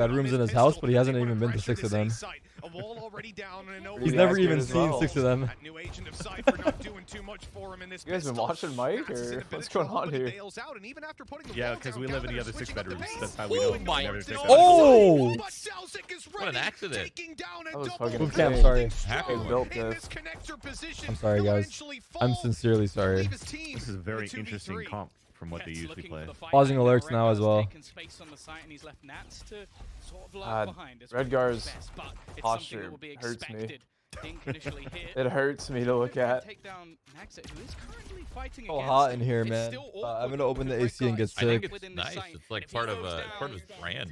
bedrooms in his house, but he hasn't even been to 6 of them. He's never even seen 6 of them. You guys been watching Mike, or what's going on here? Yeah, because we live in the other 6 bedrooms. That's how we know. Oh! What an accident. That was fucking Move cam, insane. sorry. They built this. I'm sorry, guys. I'm sincerely sorry. This is a very interesting comp from what they usually play. Pausing alerts now as well. Redgar's posture hurts me. It hurts me to look at. So hot in here, man. I'm gonna open the AC and get sick. It's nice. It's like part of his brand.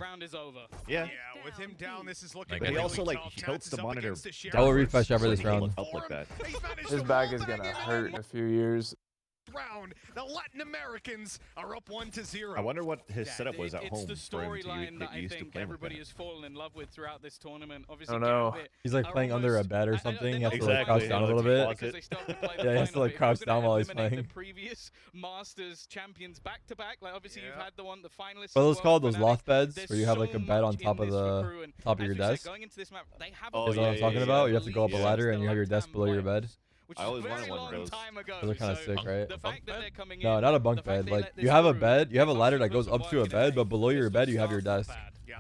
Yeah. With him down, this is looking. But he also like tilts the monitor. I will refresh after this round. Up like that. His back is gonna hurt in a few years. Round, the Latin Americans are up 1-0. I wonder what his setup was at home for him storyline that to I used to think play with everybody that. has fallen in love with throughout this tournament. Obviously, I don't know. He's like playing under a bed or something. He has to like Exactly. crouch down a little bit. Yeah, he has to like crouch down while he's playing. The previous Masters champions back to back. Like obviously you've had the one, the finalists. What are those called? Those loft beds where you have like a bed on top of the top of your desk. Going into this map, they have Is that what I'm talking about? You have to go up a ladder and you have your desk below your bed. I always wanted one of those. Those are kind of sick, right? No, not a bunk bed. Like you have a bed, you have a ladder that goes up to a bed, but below your bed you have your desk.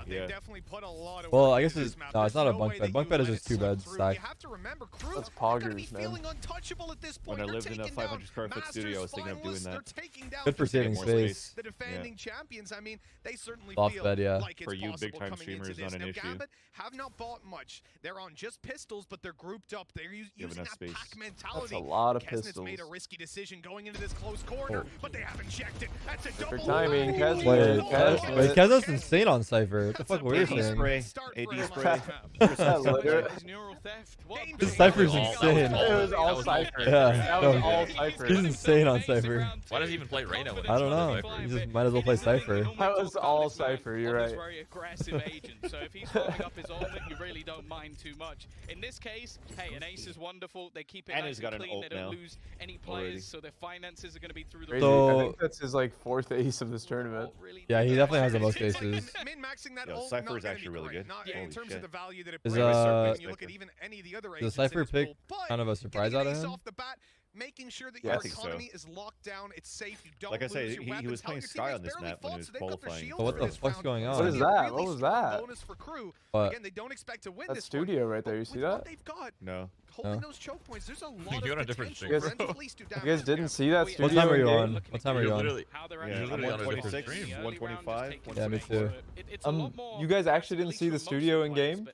They definitely put a lot of Well, I guess it's no, it's not a bunk bed. Bunk bed is just 2 beds stacked. That's poggers, man. When I lived in a 500 square foot studio, I was thinking of doing that. Good for saving space. The defending champions, I mean, they certainly Loft feel bed, yeah. like it's For you possible big-time coming into streamers, this. not an Now, issue. GAMBIT have not bought much. They're on just pistols, but they're grouped up. They're using enough that space. pack mentality. That's a lot of Kesnet's pistols. made a risky decision going into this close corner, but they haven't checked it. That's a Perfect double. timing, Kes. Wait, Kes. Kezo's insane on Cypher. What the fuck were you AD saying? spray. AD spray. This Cypher's insane. It was all Cypher. Yeah. That was all Cypher. He's insane on Cypher. Why does he even play Reyna? I don't know. He just might as well play Cypher. That was all Cypher, you're right. Very aggressive agent, so if he's following up his ultimate, you really don't mind too much. In this case, hey, an ace is wonderful. They keep it And nice he's got and an clean. ult They don't now. lose any players, so their finances are going to be through the Crazy. roof. I think that's his like 4th ace of this tournament. Yeah, he definitely has the most aces. Yo, Cypher is actually really good. In Holy terms shit. of the value that it Is, brings, uh, when you look at even any of the other Does agents Cypher in this pick pool, but kind of a surprise getting out of an ace him? off the bat, making sure that Yeah, I your think so. economy is locked down, it's safe, you don't Like I lose said, your he weapons, was tell playing your Sky on teammates this barely map when he fought, was so they've got their qualifying. shields But what for the this fuck's round. going on? What is that? What was that? Bonus for KRÜ. What? Again, they don't expect to win That this studio right there, you one. see With what that? they've got, No. holding No. those choke points, there's a lot You're on a of different potential stream, for them bro. to at least do You guys damage. didn't see that What studio time are you in on? game? What time are you on? Literally. Yeah, You're I'm literally on a different 126, stream. 125. Yeah, me too. You guys actually didn't see the studio in game?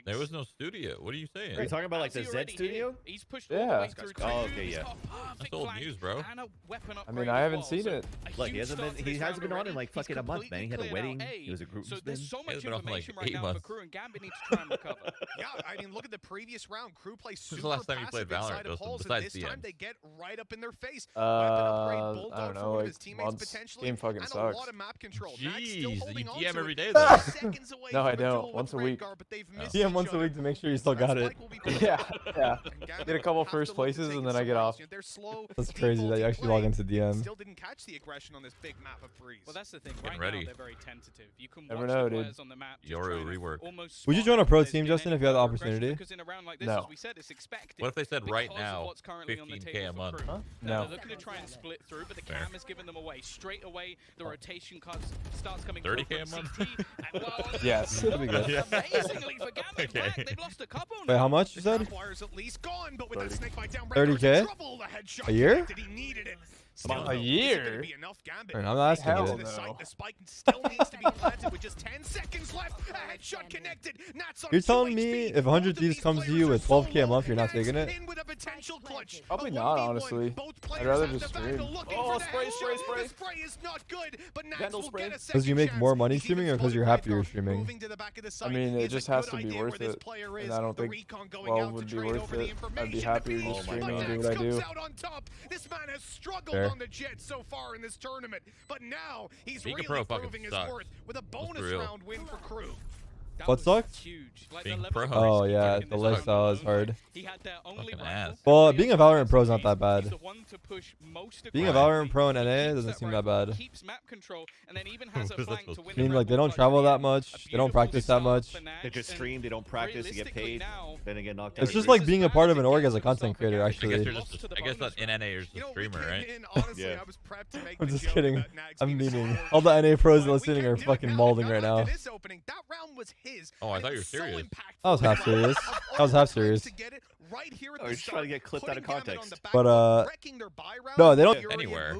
There was no studio. What are you saying? Are you talking about like the Z studio? He's pushed Yeah. all the way through Oh, two. okay, He's yeah. got perfect That's old flank news, bro. and a weapon I upgrade mean, as I haven't well, seen so it. a Look, he huge hasn't start been to he this hasn't been round on in like already. fucking a month, man. He had a He's wedding. completely He was a group so spin. there's so much been on for, like, information right 8 now months. for KRÜ, and GAMBIT needs to try and recover. Yeah, I mean, look at the previous round. KRÜ plays super When's the last time you played passive Valorant, inside of Justin, halls, and besides this time DM? they get right up in their face. I don't know, like months. Game fucking and sucks. a lot of map control. Nag's still Jeez, you holding on DM to every it. day They're though. seconds away No, I from a duel don't. with Once a week. Redguard, but they've missed DM each once a other. week to make sure you still got it. Spike will be Yeah, yeah. And GAMBIT Get a couple have to first look to places take and it then I get somewhere off. else. They're slow, That's crazy that you defaulting actually log play. into DM. Still didn't catch the aggression on this big map of Freeze. Well, that's the thing. Getting Right ready. now, they're very tentative. You can Never watch know, the dude. players on the map just Yoru trying to rework. almost Would you spot join a if pro there's team, been Justin, any if you had the further aggression, opportunity? Because in a round like this, No. as we said, it's expected. What if they said right because of now, what's currently on the 15K table a for month? KRÜ. Huh? Now, No. they're looking to try and split through, but the Fair. cam is giving them away. Straight away, the rotation cards starts coming 30K through a from month? CT, and well, Yes. That'd be good. Yeah. amazingly for GAMBIT Okay. back. They've lost a couple Wait, now. how much you said? Tripwire's at least gone, but with that 30. snake bite down, 30K? trouble, the headshot A year? connected, he needed it. Come on. Still, A though, year? is it gonna be enough, GAMBIT? I'm not asking Hell you. no. The site, the spike still needs to be planted with just 10 seconds left. A headshot connected. Nats on You're 2 telling me HP. if 100 Both of Thieves these comes to players you are with 12K a solo. month, you're not Nats taking it? in with a potential clutch. Probably A not, 1v1. honestly. Both I'd players rather at just the back stream. looking Oh, for the spray, headshot. spray, spray. The spray is not good, but Nats Vandal will spray. get a Because you second make more chance. money He's streaming even or because you're spotted happy you're Redguard streaming? moving to the back of the I site. mean, He it has a just has good to be idea worth where this it. player And is. I don't The think recon going 12 out would to be trade worth over the it. I'd be information happier at just peak. streaming But and do Nats what I comes do. out on top. This man has struggled Fair. on the jet so far in this tournament, but now he's Being a really pro fucking proving his sucks. worth with a bonus real. round win for KRÜ. What sucks? Huge. Like Being the level pro. of Oh risk he yeah, took in the this list round is alone, hard. He had their only Fucking rival. ass. Well, being a Valorant pro is not that bad. He's the one to push most Being a aggressively. Valorant pro in He NA keeps doesn't that seem that rifle, bad. keeps map control, and then even has a Who's that flank to supposed win to I mean, the like they red don't bull travel clutch that at the much. end. They don't practice that much. They just stream, they don't practice, they get paid, then they get knocked out. It's just like being a part of an org as a content creator, I guess actually. you're just. I guess that in NA you're just a streamer, right? Yeah. I'm just kidding. I'm meaning. All the NA pros listening are fucking mauling right now. Oh, I thought you were serious. I was half serious. I was half serious. Oh, you're just trying to get clipped out of context. But no, they don't. Anywhere.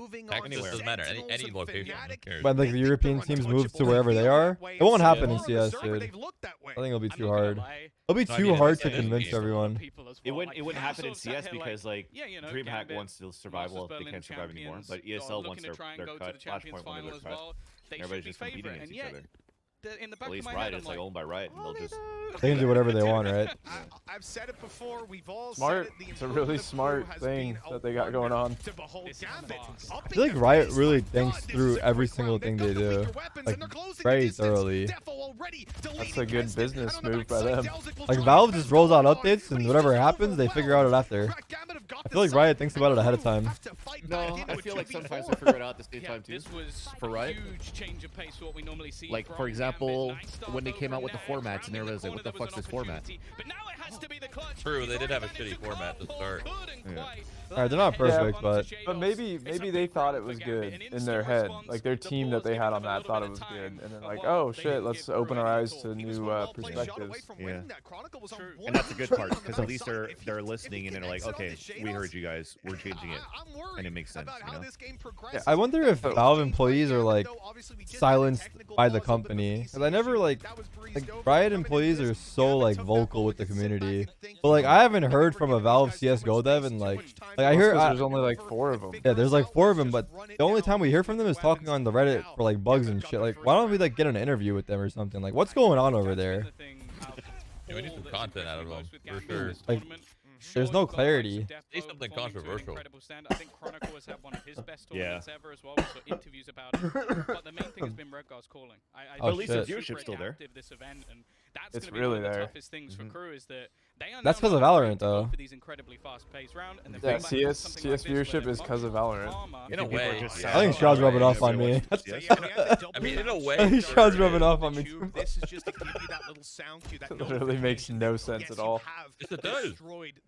Anywhere. Doesn't matter. Any location. Who cares? When like the European teams move to wherever they are, it won't happen in CS, dude. I think it'll be too hard. It'll be No, I too mean, hard it's to an convince game. everyone. It wouldn't happen in CS Sort of because like yeah, you know, DreamHack Gambit, wants to survive. Well, they can't survive anymore. But ESL wants their cut. Flashpoint wanted their cut. Everybody's just competing against each other. In the back At least of my head, Riot, I'm it's like owned by Riot, and they'll just. They can do whatever they want, right? I've said it before. We've all Smart. said it. The It's a really improvement of smart crew has thing been a that they got going on. to behold This is Gambit. fast. Upping I feel like their Riot pace, really but thinks this through is a every quick single round. thing They've they got the do, weaker weapons, like and they're closing very the distance. thoroughly. Defo already deleting That's a good Preston, business and on the move by backside, them. Delzik will Like try Valve and just rolls out finish updates, the and line. whatever He's happens, they figure out it after. Gambit have got I the feel like side. Riot thinks about it ahead of time. Have to fight No, back into I a feel like 2v4. sometimes they figure it out at the same Yeah, time too. this was For Riot. huge change of pace to what we normally see. Like, from for example, Gambit. Nice start when they came over out with the there. formats, and Round in everybody was like, corner, what the there was fuck's an this format? opportunity, but now it has to be the clutch. True, He's they did right have a up shitty into format to Cole. start. Couldn't Yeah. quite Alright, they're not perfect, Yeah, but maybe they thought it was good in their head. Like their team that they had on that thought it was good, and then like, oh shit, let's open our eyes to new perspectives. Yeah. True. And that's a good part because at least they're listening and they're like, okay, we heard you guys, we're changing it, and it makes sense, you know. Yeah, I wonder if Valve employees are like silenced by the company. Cause I never like Riot employees are so like vocal with the community, but like I haven't heard from a Valve CS:GO dev and like I hear There's only like 4 of them. yeah, there's like 4 of them, but the only time we hear from them is talking on the Reddit for like bugs and shit. Like, why don't we like get an interview with them or something? Like, what's going on over there? Yeah, we need some content out of them, for sure. Like, there's no clarity. Say something controversial. I think Chronicle has had one of his best Yeah. tournaments ever as well. We saw interviews about it. But the main thing has been Redgar's calling. Oh, At least the shit. viewership's still there. This event, and that's It's gonna be really one of the there. toughest things for crew is that they are That's now 'cause of not Valorant, afraid to go though. for these incredibly fast-paced round, and they're Yeah, going back to CS something like this where viewership they're is 'cause of much Valorant. calmer. In a People are way, just yeah. I think Shroud's rubbing off on me. I mean, in a way, I think sure Shroud's it rubbing is. off on me too. This is just to give you that little sound cue. That Literally makes no sense at all. Yes, it does.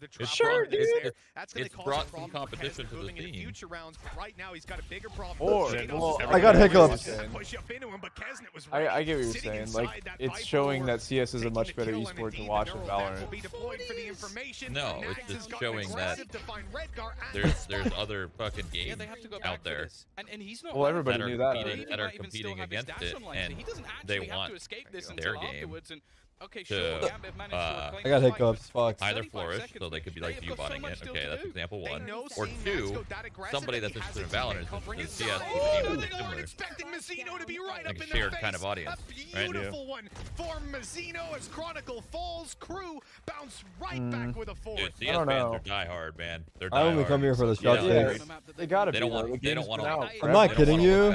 It's It's brought some competition to the scene. Future rounds, but right now he's got a bigger problem. Or- Shadows well, is I got everywhere. hiccups. Push up into him, but Kesnet was I ready, get what you're sitting saying. inside Like, that it's fight showing for that CS is a taking much the better kill, and esport to indeed watch the than neural net will Valorant. be deployed for the information. No, Nags it's has just gotten showing that aggressive to find Redgar at there's other fucking Yeah, games they have to go back out for there this. And he's not Well, bad. everybody that are knew that competing, already. that are Might even still competing have his against dash it, online, so and he doesn't they actually have want to escape this their until game afterwards. And okay, to, sure, Gambit managed to reclaim I got the fight, hiccups. Fuck. but either 35 flourish, seconds, so they could be they like have view got so botting much it. still Okay, to that's do. example They one. know Or seeing Nags two, go that aggressive somebody that that's he interested in has Valorant, covering since inside. CS Oh, is they similar. weren't expecting Mazzino to be right Like up a in shared their kind of face. audience, A right? beautiful one for Mazzino as Chronicle falls. Crew bounce right back with a fourth. Dude, CS don't fans know. are diehard, man. They're I only diehard. come here for the Shroud Yeah. takes. They gotta They be. don't though. want- The they don't game's wanna- been out I'm forever. not They don't kidding wanna you. look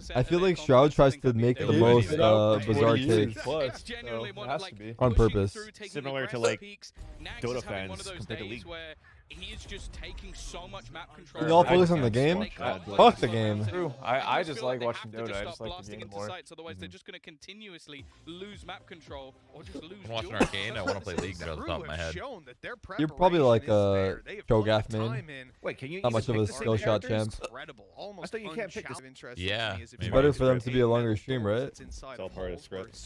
bad. I feel like Shroud tries to make the Dude, most it's out for bizarre 20 years takes. plus, so it has to be. On purpose. Similar to, like, Dota fans compared to League. He is just taking so much map control. We all focus on the game. Fuck the game. True. I just feel like they watching have to Dota. just I just start like the blasting game into more. sites, otherwise they're just going to continuously lose map control or just lose. I'm watching duels. Arcane. I want to play League right off the top of my head. You're probably like a Cho'Gath main. Wait, can you Not much of even a pick the skill same shot characters? champ. I thought you can't pick this. Yeah, It's maybe. better for them to be a longer stream, right? It's all part of the script.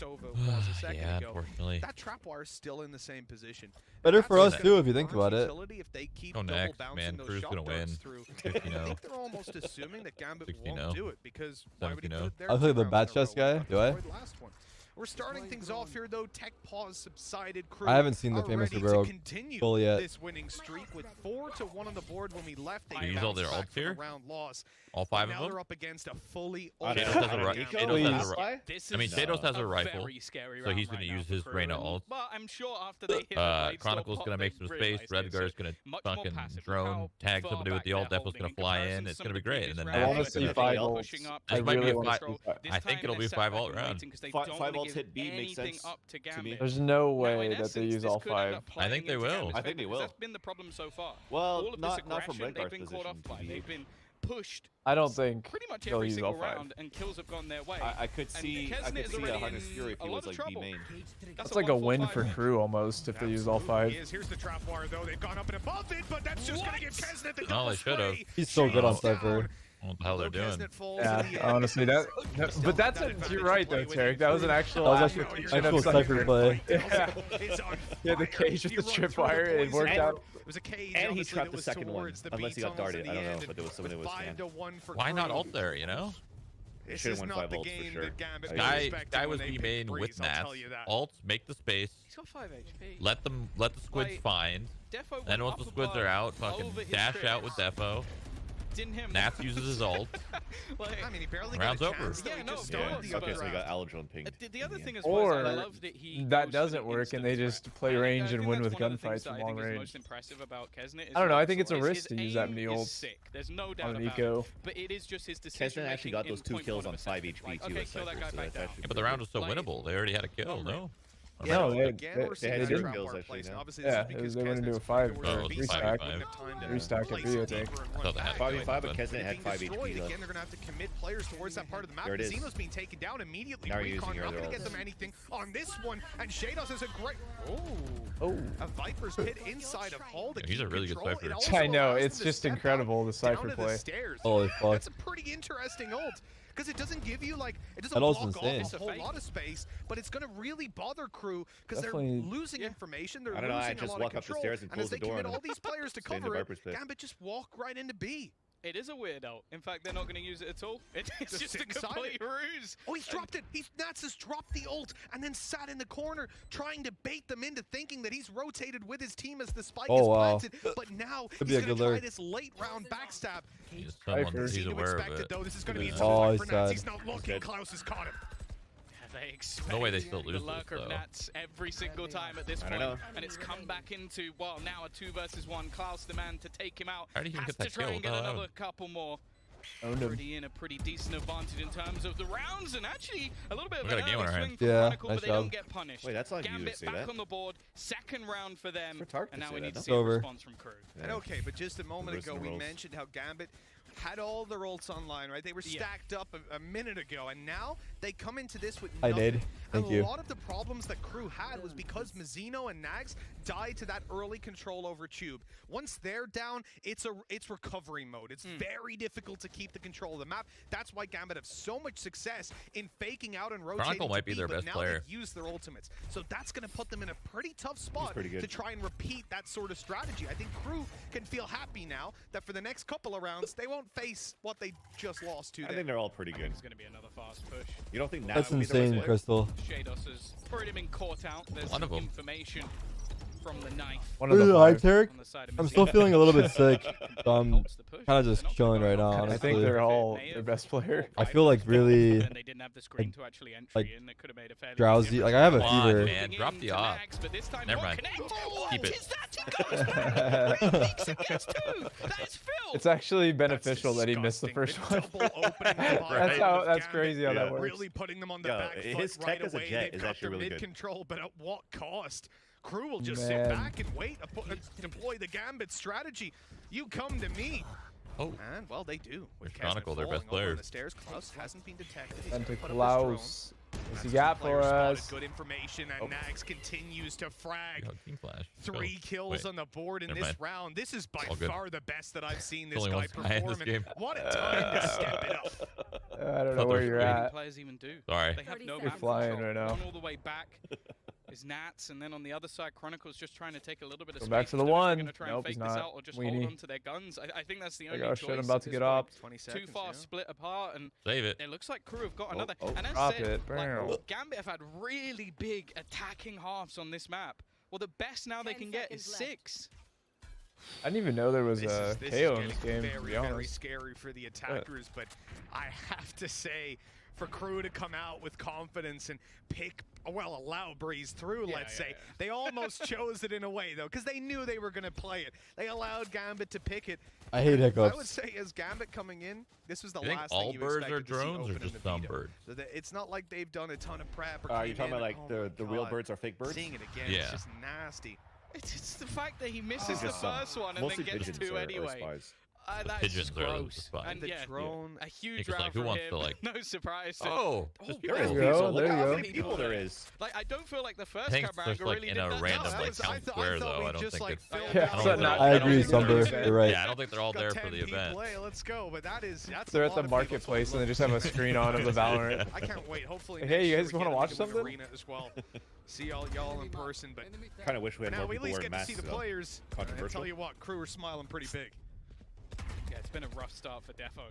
Yeah, unfortunately. That trap wire is still in the same position. Better for us That's too a if you think about it. utility if they keep Go double next, bouncing man. those Crew's shot gonna darts win. through. 60-0. I think they're almost assuming that Gambit 60-0. won't do it because why would he put 70-0. it there? I feel like the round bat in a row chest guy. when Do I? avoid last one? We're starting things off here though. Tech pause subsided. Crew I haven't seen the are famous ready Ribeiro to continue full yet. this winning streak with 4-1 on the board when we left. They They use all bounced their back ults from a here? round loss. All 5 Now of them? they're up against a fully Shadows has a right- Shadows has a right- This I mean, is Shadows has a a rifle, very scary so round he's gonna right use now his for Crew, Reyna and- ult. But I'm sure after they hit the Blade Chronicle's Storm gonna pot, make they some space. realized it. Redgar's gonna Much more fucking passive. drone, How tag far somebody with back the ult. they're Devil's gonna holding in fly in. comparison It's to gonna be some of the great. And then previous I rounds. wanna Nags is see gonna 5 They're ults. pushing up, I they're might be really a want to five- see 5. This I think time it'll they be a sat 5 back ult and round. waiting 'cause they Five don't ult ults hit B makes sense up to to me. There's no Now, way in that they essence, use this all could end 5. up I think playing they into will. Gambit's I think they favor, 'cause will. That's been the problem so far. Well, All of this not from aggression, Red they've Guard's been caught off position. by. They've been pushed I don't think pretty much they'll every use single all 5. round, and kills have gone their way. I could see Hunter's Fury if he was like B main. That's like a win for KRÜ almost if they use all 5. Here's the trap wire though. They've gone up and above it, but that's just gonna give Kesnet the No, double they should've. spray. He's so good on Shadows Cypher. down. What the hell they're doing? Kesnet falls Yeah, in the end. honestly, but that's you're right though, Tarik. That was an actual. That was actual Cypher play. Yeah. Yeah, the cage with the tripwire, it worked out. It was a cage, And he obviously, trapped that the was second one, towards the unless he beats got almost darted. in I the don't know, end, but there was someone that was 5-1 for Why not KRÜ. ult there, you know? This Should've is won not 5 the ults for game sure. that Gambit was Guy expecting was when they B picked main with Breeze, I'll Nats. tell you that. Ults, make the space. He's got 5 HP. Let the squids Like, find. Defo Then went once the up squids are above, out, fucking over his dash out with trips. Defo. Didn't him. Nats uses his ult. Like, I mean, he barely Round's got a over. chance, though. Yeah, He no, just of Yeah. started the course, Okay, other so he round. got Aladron pinged. the other in thing end. as well is Or I love that he that goes doesn't for work and instant they threat. just play And range I and think win that's with one of the gunfights things from that I long think is range. most impressive about Kesnet is I don't know, I that think it's a his risk to use that aim many is ults sick. There's no doubt on an about eco. it. But it is just his decision Kesnet actually got those 2 kills on 5 HP Like, too. okay, as kill that Cypher, guy so back that's down. actually Yeah, but the round was still pretty good. winnable. They already had a kill, no? Yeah, no, again, we're seeing they the didn't. trap Kills wire actually placed. now. Obviously, Yeah, this is because they went into a Kesnet's 5 were or beat 3 side, stack. wouldn't have timed it. 3 stack at Place B, I it think. deeper and I run thought they had back. 5v5, but But- Kesnet had 5 Being HP destroyed. left. Again, they're gonna have to commit players towards that part of the map. There it is. Casino's being taken down immediately. Now you're Recon using your not other gonna get ults. them anything on this one, and Shadows is a great. Oh. A Viper's pit inside of Hall. Yeah, he's a really good Cypher. I know, it's just incredible, the Cypher play. Holy fuck. That's a pretty interesting ult. Because it doesn't give you like it doesn't That ult's block insane. off a whole lot of space, but it's gonna really bother KRÜ because they're Definitely. losing information. They're I don't know, I losing a just lot walk of up the control, stairs and as close they the door commit and all these players to stay in the cover it, Viper's pit. Gambit just walk right into B. It is a weird ult. In fact, they're not going to use it at all. It's just sit a inside complete it. ruse. Oh, he's dropped it. Nats has dropped the ult and then sat in the corner trying to bait them into thinking that he's rotated with his team as the spike is planted. But now Could be he's a going good to try lurk. this late round backstab. He's He's aware of expected it. though. This is going to be a Yeah. tough Oh, fight he's for Nats. sad. He's not looking. Klaus has caught him. They expect No way they still lose the this, lurker of though. Nats every single time at this I point. don't know. And it's come back into, well, now a 2 versus 1. Klaus the man to take him out. How did he even Has get that to try kill? and get What the hell another couple more. Owned him. Already in a pretty decent advantage in terms of the rounds, and actually a little bit of We got an a game on early our swing hands. from Yeah, Chronicle, nice but they don't job. get punished. Wait, that's not you to Gambit say back that. on the board. Second round for them, For Tarik to and now say we need that, to no? see a Over. response from KRÜ. And okay, but just a moment Reversing ago, the we roles. mentioned how Gambit had all their ults online, right? They were stacked up a minute ago, and now they come into this with I nothing. did. Thank and you. a lot of the problems that KRÜ had was because Mazzino and Nags died to that early control over Tube. Once they're down, it's recovery mode. It's very difficult to keep the control of the map. That's why Gambit have so much success in faking out and rotating. Chronicle might be to B, their but best now player. they've used their ultimates. So that's going to put them in a pretty tough spot pretty good. to try and repeat that sort of strategy. I think KRÜ can feel happy now that for the next couple of rounds, they won't face what they just lost to. I think they're all pretty good. It's going to be another fast push. You don't think That's Nats will be the best insane, player? Crystal. Shados has already been caught out. There's One of some them. information from the knife One of the Alright, 5. Tarik. on the side of I'm Mazzino. still feeling a little bit sick. So I'm Helps the push. kind of just They're not chilling gonna right go now, on. I think honestly. they're all May their have best player. I feel like really And they didn't have the screen to actually entry like in. It could have made a fairly drowsy. difference. Like I have a Come on, fever. man. Drop the op. But this time Never won't mind. connect. Keep it. Is that he goes back? He peeks and gets 2. That is Phil. It's actually beneficial that he missed the first one. That's crazy how that works. Really putting them on the Yo, back his foot tech right as a away. jet They've is got actually their really good. mid-control, but at what cost? KRÜ will just Man. sit back and wait, deploy the Gambit strategy. You come to me. Oh, And, well, they do. With There's Chronicle, Kesnet their best falling over player. The stairs. Klaus hasn't been detected. He's And to gonna put up his drone. Klaus. What's he That's got two for players spotted. us? Good information, and Nags continues to frag. yo, Team Flash. 3 kills Wait. on the board in Never this mind. round. This is by All good. far the best that I've seen this Only guy one guy in this perform. game. What a time to step it up. I don't know Thought where there you're was What do at. players even do? Sorry. They have no You're map flying control. right now. One all the way back is Nats, and then on the other side, Chronicle's just trying to take a little bit of Go space. back to the I don't know if they're one. gonna try Nope, and he's fake this not. out or just Weenie. hold on to their guns. I think that's the only Like, oh choice. shit, I'm about at to this get point. up. 20 Too seconds, far yeah. split apart, and Save it. it looks like KRÜ have got Oh, another. oh. And as Drop said, it. Bam. like, Gambit have had really big attacking halves on this map. Well, the best now they 10 can get is seconds left. 6. I didn't even know there was This a is KO in getting this game, to very, be very honest. scary for the attackers, but I have to say, for KRÜ to come out with confidence and pick, well, allow Breeze through, let's say. They almost chose it in a way, though, because they knew they were going to play it. They allowed GAMBIT to pick it. I hate hiccups. I would say as GAMBIT coming in, this was the You think last all thing you birds are expected to see drones or open in just the some veto. birds? So it's not like they've done a ton of prep. Or Are you talking about like oh the real God. birds are fake birds? Seeing it again, Yeah. it's just nasty. It's the fact that he misses the Just some. first one and Mostly then gets pigeons two are anyway. spies. That pigeons is are the gross. spies. And The yeah, drone. a huge It's like, round who from wants him. to, like- No surprise. Oh, There There is you people. go, Look there you how go. many people there is. Like, I don't feel like the first Thanks, Cabrera there's like really in did a that. random No, like town square though. I don't think it's. Yeah, I don't so think not- they're- I don't agree, think they're- Sumber. You're right. Yeah, I don't think they're all Got there 10 for the people. event. Hey, let's go. But that's They're a at the lot of people, marketplace so and they just have a screen on of the Valorant. I can't wait. Hopefully, Hey, next you year guys we wanna get watch an something? arena as well. See y'all in person, but Kind of wish we had now more we at people least wearing get to see masks. the players. And I Controversial. tell you what, KRÜ are smiling pretty big. Yeah, it's been a rough start for Defo.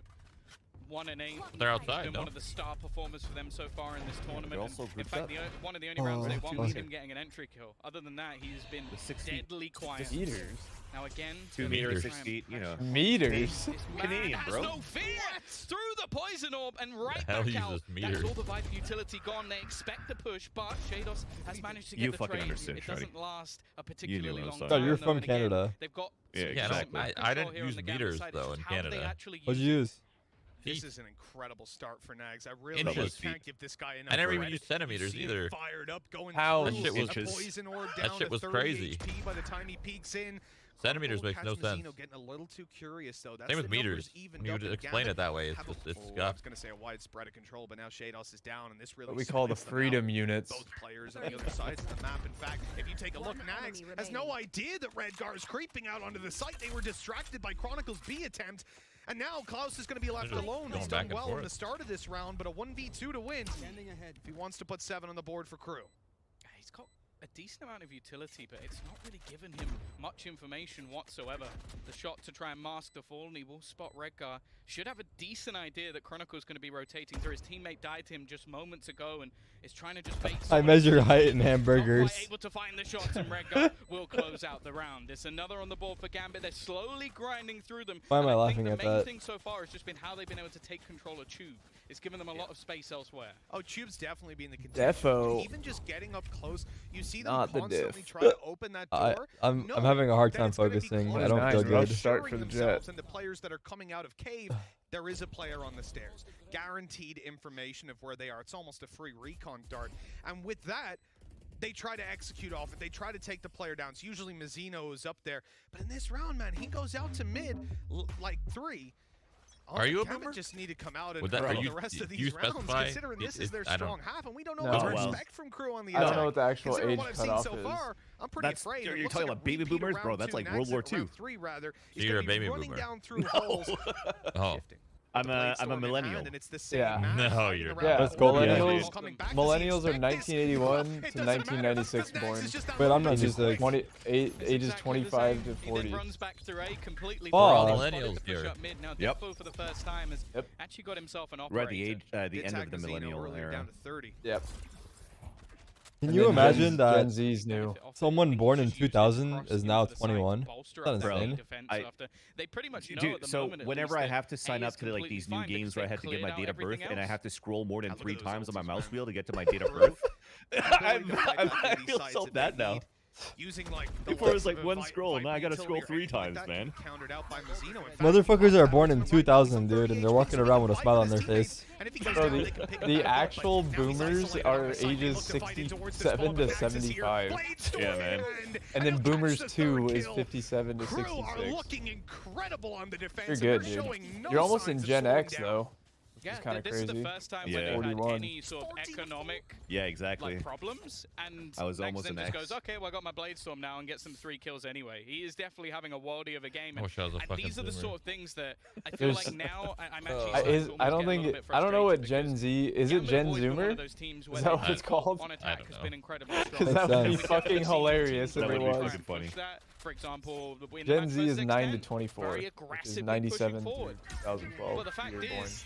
1-8. They're outside, Been no? one of the star performers for them so far in this tournament. They're also And in grouped fact, up. one of the only rounds they won was 2 him getting an entry kill. Other than that, he's been The 6 feet. deadly quiet. Meters. Now again, 2 meters, 6 feet, you know. Meters. This man Canadian, has bro. no fear. Through the poison orb and right The hell back uses out. meters? That's all the Viper utility gone. They expect the push, but Shados has managed to get You the fucking trade. understood, It doesn't Shreddy. last a particularly know long stuff. time. Oh, you're though, from and again, Canada. They've got Yeah, Yeah, exactly. I didn't use meters though in Canada. Feet. What'd you use? This is an incredible start for Nags. I really Inches. can't give this guy enough I never even credit. used centimeters You see him either. Fired up, going How? through That shit was a just- poison orb that down shit to was 30 crazy. HP by the time he peeks in. Centimeters makes Has no Mazzino sense. getting a little too curious though. That's Same with the numbers meters. evened When you up, would and explain Gambit it that way, it's have just it's I was scuffed. gonna say a widespread of control, but now Shados is down, and this really What we call the splits them freedom out. units. Both players on the other sides of the map. In fact, if you take a look, Nags has no idea that Redgar is creeping out onto the site. They were distracted by Chronicle's B attempt. And now Klaus is going to be left They're just alone. going He's back done and well in forth. the start of this round, but a 1v2 to win if he wants to put 7 on the board for KRÜ. He's got a decent amount of utility, but it's not really given him much information whatsoever. The shot to try and mask the fall, and he will spot Redgar. Should have a decent idea that Chronicle's going to be rotating through. His teammate died to him just moments ago, and is trying to just bait. I measure height in Not hamburgers. quite able to find the shots, and Redgar will close out the round. There's another on the board for Gambit. They're slowly grinding through them. Why am and I I laughing think at the main that? thing so far has just been how they've been able to take control of Tube. It's given them a lot of space elsewhere. Oh, Tube's definitely being the contender. Defo. Even just getting up close, you see them Not the constantly diff. try to open that door. I'm knowing having a hard that time it's gonna be focusing. close. I don't Nice, feel rough good. start for the Themselves Jet. and the players that are coming out of cave, there is a player on the stairs. Guaranteed information of where they are. It's almost a free recon dart. And with that, they try to execute off it. They try to take the player down. It's usually Mazzino is up there. But in this round, man, he goes out to mid, like 3. Are you a Gambit boomer? just need to come out and Would that- run are you- the rest of do these you rounds, specify considering this is their I don't- strong half, and we don't know No. what to Oh, well. expect from KRÜ on the I attack. don't know what the actual Considering age what I've seen cutoff so is. far, I'm pretty That's- afraid. you're It looks talking like a about baby repeat of boomers, round bro. That's 2. like Nags World War at round II. 3 rather. So you're a baby running boomer. down through holes. Oh. Shifting. I'm Blade a sword in millennial. hand, and it's the same Yeah. match No, fighting you're around not. the Let's go, corner. millennials. He's coming back. Does he Millennials are expect this? 1981 It to doesn't matter, 1996 because Nags born. is just down Wait, the I'm not road. just like- 28, It's ages exactly 25 the to same. He 40. then runs back through A completely. Oh. blind, Millennials spotted the push here. up mid. Now Yep. Defo for the first time has Yep. actually got himself an We're at operator. the end Attack of the Mazzino millennial earlier era. down to 30. Yep. Can And you then imagine Gen that Z's new. someone born in 2000 is now 21? That's insane. They pretty much know Dude, at the so moment, at whenever least, I that have to sign A up is to like completely these new fine games because where I they've have to get cleared my out date of birth everything and I else. have to scroll more than Look at 3 those times on my ultis, mouse man. wheel to get to my date of KRÜ, birth, the ability I'm, to fight back I in these feel sites so if bad they now. need. Using like the Before it was likes like of one Vi- scroll, now I Viper gotta scroll utility or 3 anything like times, that, man. countered out by Mazzino. In fact, Motherfuckers are born in Viper 2000, plays dude, and they're some walking 38 around with a HP smile on from their his teammates, face. and if he goes Bro, down, they can pick him the back up, but actual now he's boomers isolated are on the side. They ages look to fight in towards this 67 ball, to but Nax is here. 75. Blade storm Yeah, man. in, And he'll then catch Boomers the 2 third is kill. 57 to KRÜ are 66. looking incredible on the defense. You're and good, they're dude. showing no You're almost in signs of Gen slowing X, down. though. Yeah, It's kind of this is the crazy. first time Yeah. when they've had 41. any sort of economic Yeah, exactly. like problems, and I was Nax almost then an just X. goes, okay, well I got my Blade Storm now and gets some 3 kills anyway. He is definitely having a worldie of a game, I and, wish I was a and fucking these are the boomer. sort of things that I feel There's- like now I'm actually I starting to almost don't get a think little bit I don't know what frustrated Gen Z is. It Gambit Gen have always been one of Zoomer? those teams where Is that they what it's have called? on I attack don't has know. been incredibly strong. Because that would be sense. fucking hilarious if That it would be was. fucking funny. For example, in Gen that Z first is 9 to extent, 24, very which is aggressively 97 pushing to forward. 2012. But the fact year born. is,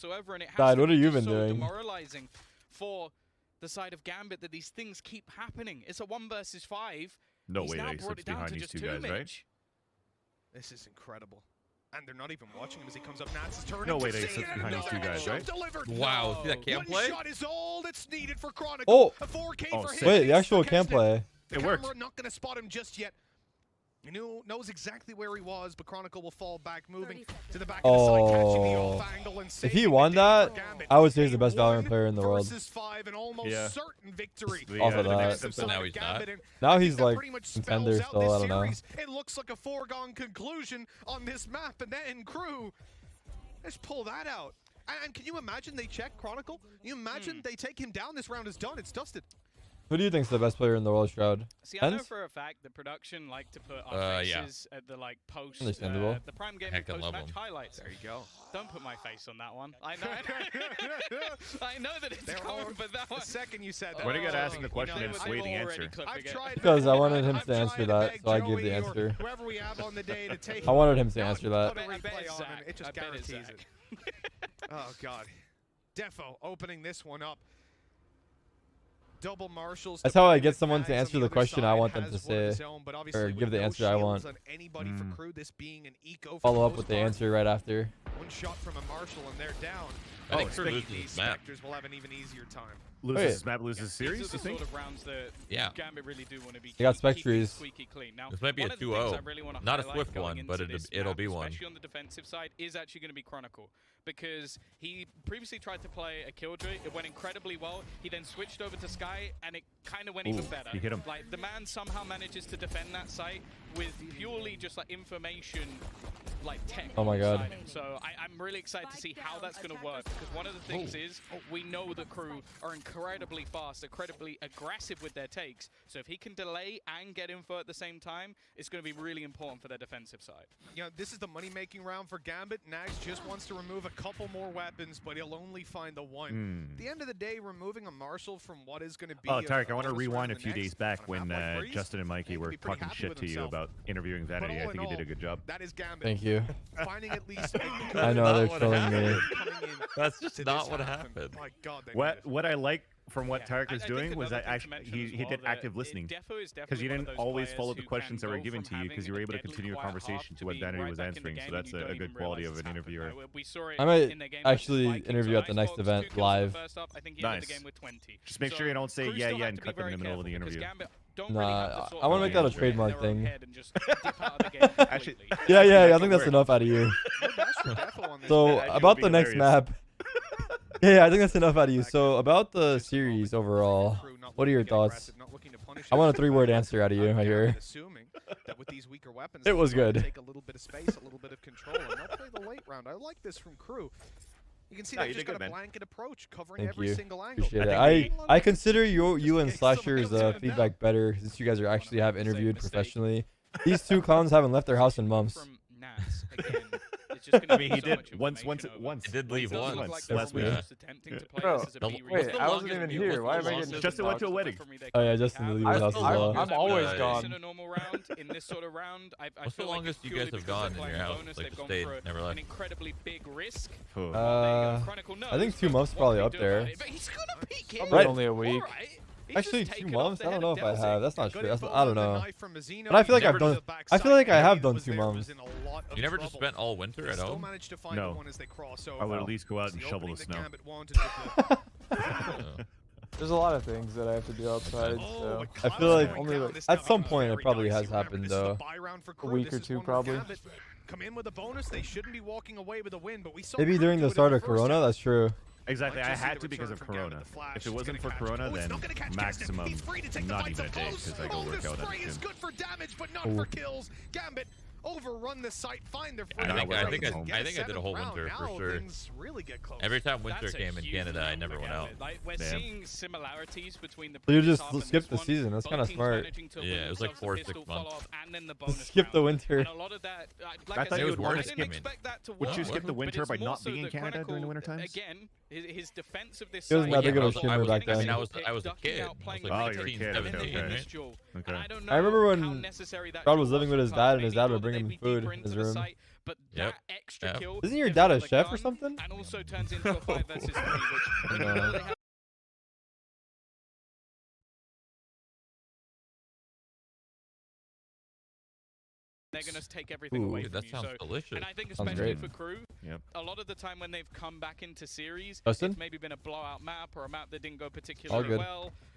whatsoever, and it has Dad, to what be have you just been so doing? demoralizing for the side of GAMBIT that these things keep happening. It's a 1 versus 5. No He's way now that he brought slips it down behind to these just two 2, guys, right? Mitch. This is incredible. And they're not even watching him as he comes up. Nats' turn. No way that he slips behind these two guys, right? Wow, see that cam One play? shot is all that's needed for Chronicle. Oh. A 4K Oh, for sick. him. Wait, the actual He's cam against it. play. The It worked. camera not going to spot him just yet. He knows exactly where he was, but Chronicle will fall back, moving to the back of the side, catching the off angle and if he won that, I would say he's the best Valorant player in the world. Versus 5, an almost certain victory. Off of that. Now he's not. Now he's like contender still. I don't know. It looks like a foregone conclusion on this map, and then KRÜ, let's pull that out. And can you imagine they check Chronicle? Can you imagine they take him down? This round is done. It's dusted. Who do you think's the best player in the world, Shroud? See, I know for a fact the production like to put our faces at the post, Understandable. The Prime Gaming post-match highlights. There you go. Don't put my face on that one. I know. I know that it's coming, but that one. The second you said that. Why do you gotta ask him the question and sway the answer? Because I wanted him to answer that, so I gave the answer. Whoever we have on the day to take. I wanted him to answer that. It just guarantees it. Oh God, Defo opening this one up. Double marshals. That's how I get someone to answer the question I want them to say, or give the answer I want. Follow up with the answer right after. One shot from a marshal and they're down. I think KRÜ loses this map. Will have an even easier time. Loses map, loses series. These are the sort of rounds that Gambit really do want to be. They got Spectres. This might be a 2-0. Not a swift one, but it'll be one. Especially on the defensive side, is actually going to be Chronicle. Because he previously tried to play a Killjoy, it went incredibly well. He then switched over to Sky, and it kind of went even better. You hit him. Like, the man somehow manages to defend that site with purely just information, tech. Oh my God. So I'm really excited to see how that's going to work. Because one of the things is, we know that KRÜ are incredibly fast, incredibly aggressive with their takes. So if he can delay and get info at the same time, it's going to be really important for their defensive side. You know, this is the money-making round for Gambit. Nags just wants to remove a couple more weapons, but he'll only find the one. At the end of the day, removing a Marshal from what is going to be. Oh, Tarik, I want to rewind a few days back when Justin and Mikey were talking shit to you about interviewing Vanity. I think you did a good job. That is Gambit. Thank you. Finding at least I know they're trolling me. That's just not what happened. My God, what I like from what Tarik was doing was that actually he did active listening, because you didn't always follow the questions that were given to you, because you were able to continue a conversation to what Vanity was answering. So that's a good quality of an interviewer. I might actually interview at the next event live. Nice. Just make sure you don't say yeah and cut them in the middle of the interview. Nah, I want to make that a trademark thing. Actually, yeah, I think that's enough out of you. So about the next map. Yeah, I think that's enough out of you. So about the series overall, what are your thoughts? I want a 3-word answer out of you right here. It was good. Take a little bit of space, a little bit of control, and they'll play the late round. I like this from KRÜ. You can see they just got a blanket approach, covering every single angle. Appreciate it. I consider you and Slasher's feedback better, since you guys are actually have interviewed professionally. These two clowns haven't left their house in months. I mean, he did once. He did leave once last week. Bro, wait, I wasn't even here. Why am I getting? Justin went to a wedding. Oh yeah, Justin did leave his house as well. I'm always gone. In a normal round, in this sort of round, what's the longest you guys have gone in your house? Like, just stayed, never left? An incredibly big risk. I think 2 months probably up there. Right, only a week. Actually, 2 months? I don't know if I have. That's not true. I don't know. But I feel like I've done. I feel like I have done 2 months. You never just spent all winter at home? No. I would at least go out and shovel the snow. There's a lot of things that I have to do outside, so I feel like at some point it probably has happened though. A week or 2 probably. Come in with a bonus, they shouldn't be walking away with a win, but we saw maybe during the start of Corona. That's true. Exactly, I had to because of Corona. If it wasn't for Corona, then maximum, not even a day, because I go work out at the gym. Good for damage, but not for kills. Gambit overrun the site, find their I think I did a whole winter for sure. Every time winter came in Canada, I never went out. We're seeing similarities between the. So you just skipped the season. That's kind of smart. Yeah, it was like 4 or 6 months. Skip the winter. I thought you would want to skip it. Would you skip the winter by not being in Canada during the winter times? Again, his defense of this. It was not big of a shimmer back then. I was a kid. I was like 16, 17, Okay. I remember when Shroud was living with his dad, and his dad would bring him food in his room. Yep. Isn't your dad a chef or something? And also turns into a 5 versus 3, which they're going to take everything away from that you. sounds delicious. And I think especially for KRÜ, a lot of the time when they've come back into series, Justin? it's maybe been a blowout map or a map that didn't go particularly well.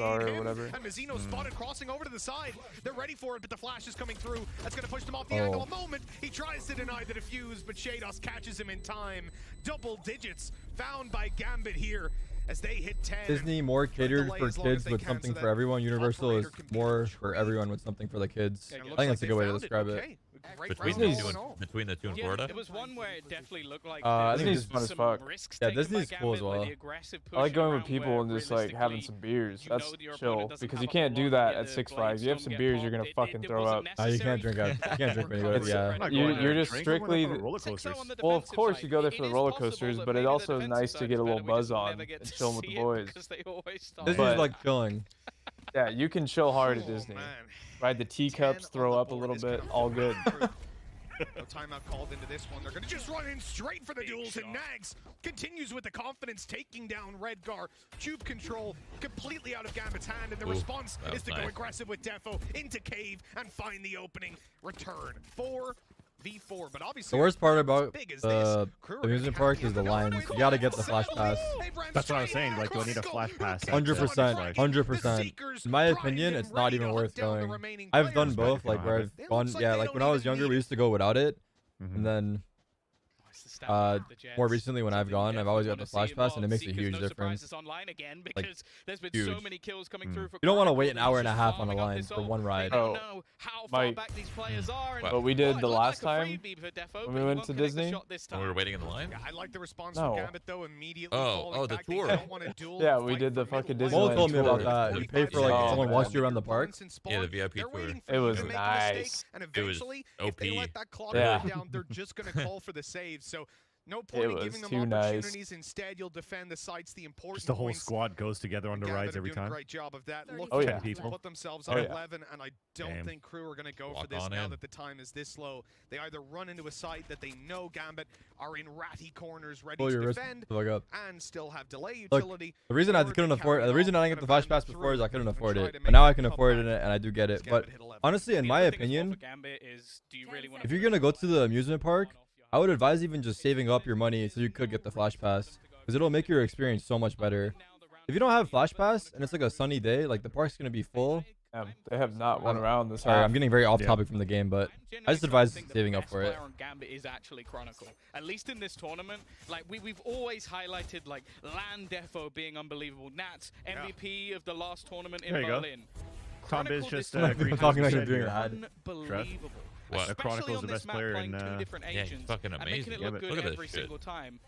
are or whatever. And Mizzino spotted crossing over to the side. They're ready for it, but the flash is coming through. That's going to push them off the angle. A moment. He tries to deny the defuse, but Shados catches him in time. Double digits found by GAMBIT here as they hit 10. Disney more catered for kids with something for everyone. Universal is more for everyone with something for the kids. I think that's a good way to describe it. Great Between round the all in two, all. between the two in Yeah, Florida. it was one where it definitely looked like I there think was it's fun as some fuck. risks Yeah, taken by Disney's cool as Gambit, where well. the aggressive I like pushing going with around people where and just like having realistically some beers. you know That's your opponent chill doesn't because have you a can't whole do lot that to at get Six the Flags. You have blades some don't beers, get you're gonna popped. fucking It throw wasn't up. You necessary. can't drink out. You can't drink when you go. It's- Yeah. I'm not You- going there you're to just drink, I'm going strictly for the- roller So coasters. on the Well, of defensive course side, you go there it for the is roller possible coasters, that but it maybe the also is defensive nice to side get is a little better, we just buzz on never get and to chilling with the see it boys. because they always start. Disney's But- like chilling. Yeah, you can chill hard at Oh, Disney. man. Ride the 10 teacups, on throw the up a board little is bit, gonna all good. No timeout called into this one. They're going to just run in straight for the duels, and Nags continues with the confidence, taking down Redgar. Tube control completely out of Gambit's hand, and the response that is was to go nice. aggressive with Defo into cave and find the opening. Return 4v4, but obviously The worst part as about big as the this, Crew are amusement gonna park have is the to lines. go You gotta get for the flash pass. That's what I was saying. Like, do I need a flash pass? 100%. 100%. In my opinion, it's not even worth going. I've done both. Like where I've gone. Yeah, like when I was younger, we used to go without it, and then more recently when I've gone, I've always got the flash pass, and it makes a huge difference. Like, there's been huge. so many kills coming through for You don't want to Chronicle, wait an they're hour and a just half on a farming up line this for ult. one They ride. don't Oh, know how far Mike, back these players are. And what we did it the looked last like a time freebie for Defo, when but we he went won't to connect the Disney? shot this When we time. were waiting in the line. Yeah, I like the response No. from Gambit though. Immediately Oh, falling the back. They tour. don't want to duel Yeah, and we fight did the for fucking middle Mo lane. Disneyland told me about tour. that. You pay for like Oh, someone man. walks you around the park. Yeah, the VIP They're tour. waiting for It you was to make a nice. mistake, and It was eventually, if they OP. let that clock Yeah. run down, they're just going to call for the save. So no It point in was giving them too nice. opportunities. Instead, you'll defend the sites, the important Just the whole points. squad goes together on the Gambit rides are every doing a time. great job of that. Looking Oh, yeah. to People. put themselves Oh, at yeah. 11, and I don't Damn. think Crew are going to go for Walk this on now in. that the time is this low. They either run into a site that they know Gambit are in ratty corners, ready Pull to your wrist defend, the fuck up. and still have delay Look, utility. The reason I or couldn't they afford, carry the it reason off I didn't get and the flash abandon pass before is through I couldn't and afford try it, to but make now a I can afford it comeback. and I do get it. Gambit But hit 11. honestly, in The my other thing as well opinion, for Gambit is, do you really want if you're gonna go to the amusement park, I would advise even just saving up your money so you could get the flash pass, because it'll make your experience so much better. If you don't have flash pass and it's like a sunny day, like the park's gonna be full. They have not won around this Sorry, half. I'm getting very off Yeah. topic from the game, but I just genuinely advise think the saving up best for it. player on Gambit is actually Chronicle. At least in this tournament, like we've always highlighted like Land Defo being unbelievable. Nats MVP of the last tournament in There you go. Berlin. Tom Biz Chronicle just this time agreed We're to talking what like you you're said doing here. that. Unbelievable. What? Especially Chronicle's on the this best map player playing in, two different yeah, he's agents fucking and making amazing. it Yeah, look but good look at every this shit. single time.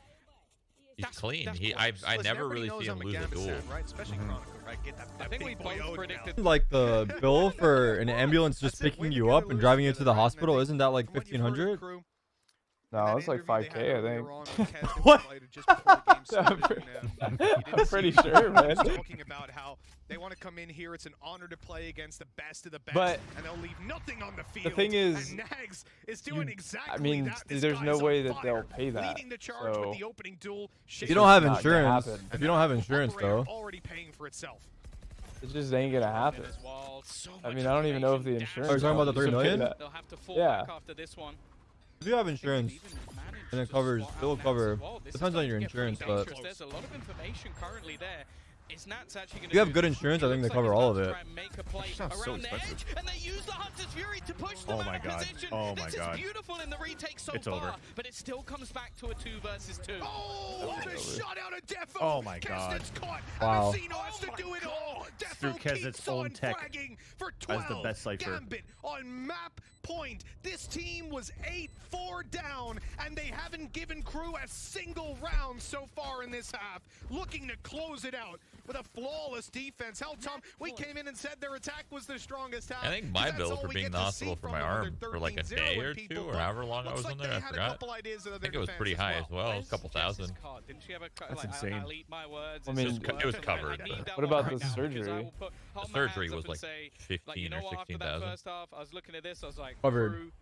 He's clean. That's I close. I Listen, never everybody really knows see him I'm a lose a Gambit duel. fan, right? Especially Chronicle, right? Get that I think we big boy both Odin predicted out. Like the bill for an ambulance just That's it, picking way to you get up it and loose driving you together, to the right? And I hospital, think isn't that like from what you've heard of 1,500? Crew, No, that it's like interview they 5K, had I earlier think. on with Kez that What? we played just before the game started, I'm and, you didn't I'm see pretty it. sure, man. He was talking about how they want to come in here. It's an honor to play against the best of the best, But and they'll leave nothing on the field. thing is, and Nags is doing exactly I mean, that. This there's no guy's way on that they'll fire, pay that. leading the charge So with the opening duel. If you don't have not gonna insurance, happen. if you don't have insurance Operator though, already paying for itself. it just ain't gonna happen. As well. So I much mean, I don't even know if the information. insurance. Are you talking about the companies 3 will pay million? that. They'll have to fall Yeah. back after this one. if you have insurance, and it covers, it'll cover. Depends on your insurance, but There's a lot of information currently there. Is Nats actually going if you have good insurance, I think they cover all of it. Sounds so expensive. And they use the Hunter's Fury to push them Oh my out of God. position. Oh my This God. is beautiful in the retake so It's far, over. but it still comes back to a 2 versus 2. Oh, what a shot out of Defo! Oh my God. Keston's caught. Wow. Amazino has to do it all. Through Defo Kez's keeps own on tech fragging for as 12. the best cipher. Gambit on map point. This team was 8-4 down, and they haven't given Crew a single round so far in this half. Looking to close it out with a flawless defense. Hell, Tom, we came in and said their attack was their strongest half. I think my That's bill all for we being in get the to see hospital for from my them on their arm for like a 13-0 day or when people, 2 or but however long I looks was like in there. they I had a forgot. couple ideas of I their think it was pretty defense high as well. It was a couple thousand. Didn't she have a That's like, insane. I'll eat my words. I It's mean, just it was words. covered. I need that What one about right the now, because I surgery? will hold The my surgery hands was up like and say, 15 you know or what, after that 16,000. first half, I was looking at this, I was like, Covered. Crew,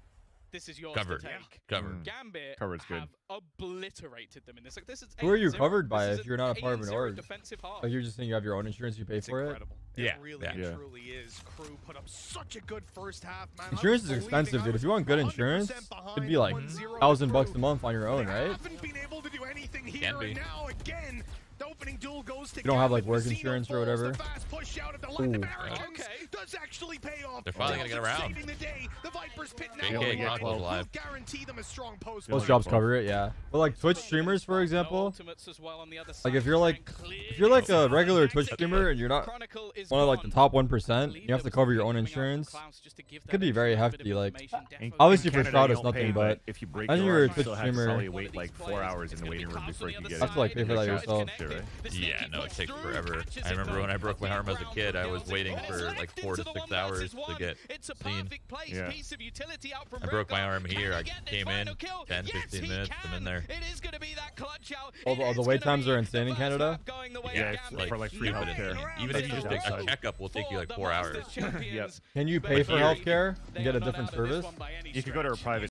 this is yours Covered. to take. Covered. Gambit Covered's good. have obliterated them in this. Like, this is Who are you 8-0. covered by This is if you're not a part of an 8-0 org? defensive half. Like you're just saying you have your own insurance, you pay It's for it. incredible. Yeah, It really yeah. and truly is. Crew put up such a good first half, man. I Insurance was is expensive, believing I dude. If was you want good 100% insurance, it'd behind be like 1-0 $1,000 Crew. a month on your own, They right? haven't been able to do anything here, Can be. and now again, they'll opening duel goes to You don't have like Gambit. work Mazino insurance or falls, whatever. the fast push out of the line. The Ooh. Americans does actually pay off. They're finally gonna get around. Saving the day. The Vipers pit now. JK Chronicles will alive. guarantee them a strong post. Most jobs cover it, yeah. But like Twitch streamers, for example, like if you're like a regular Twitch streamer and you're not one of like the top 1%, you have to cover your own insurance. It could be very hefty. Like obviously for Shroud it's nothing, but if you break imagine your you're a arm, you Twitch still have to streamer. probably wait like 4 hours in the waiting room before you can get it. Have to like pay for that yourself. Shit, right? Yeah, no, it takes forever. I remember when I broke my arm as a kid, I was waiting for like 4 to 6 hours to get seen. Yeah. I broke my arm here. I came in 10, 15 minutes. I'm in there. All the wait times are insane in Canada. Yeah, it's for like free healthcare. Even if you just take a checkup, will take you like 4 hours. Yep. Can you pay for healthcare and get a different service? You could go to a private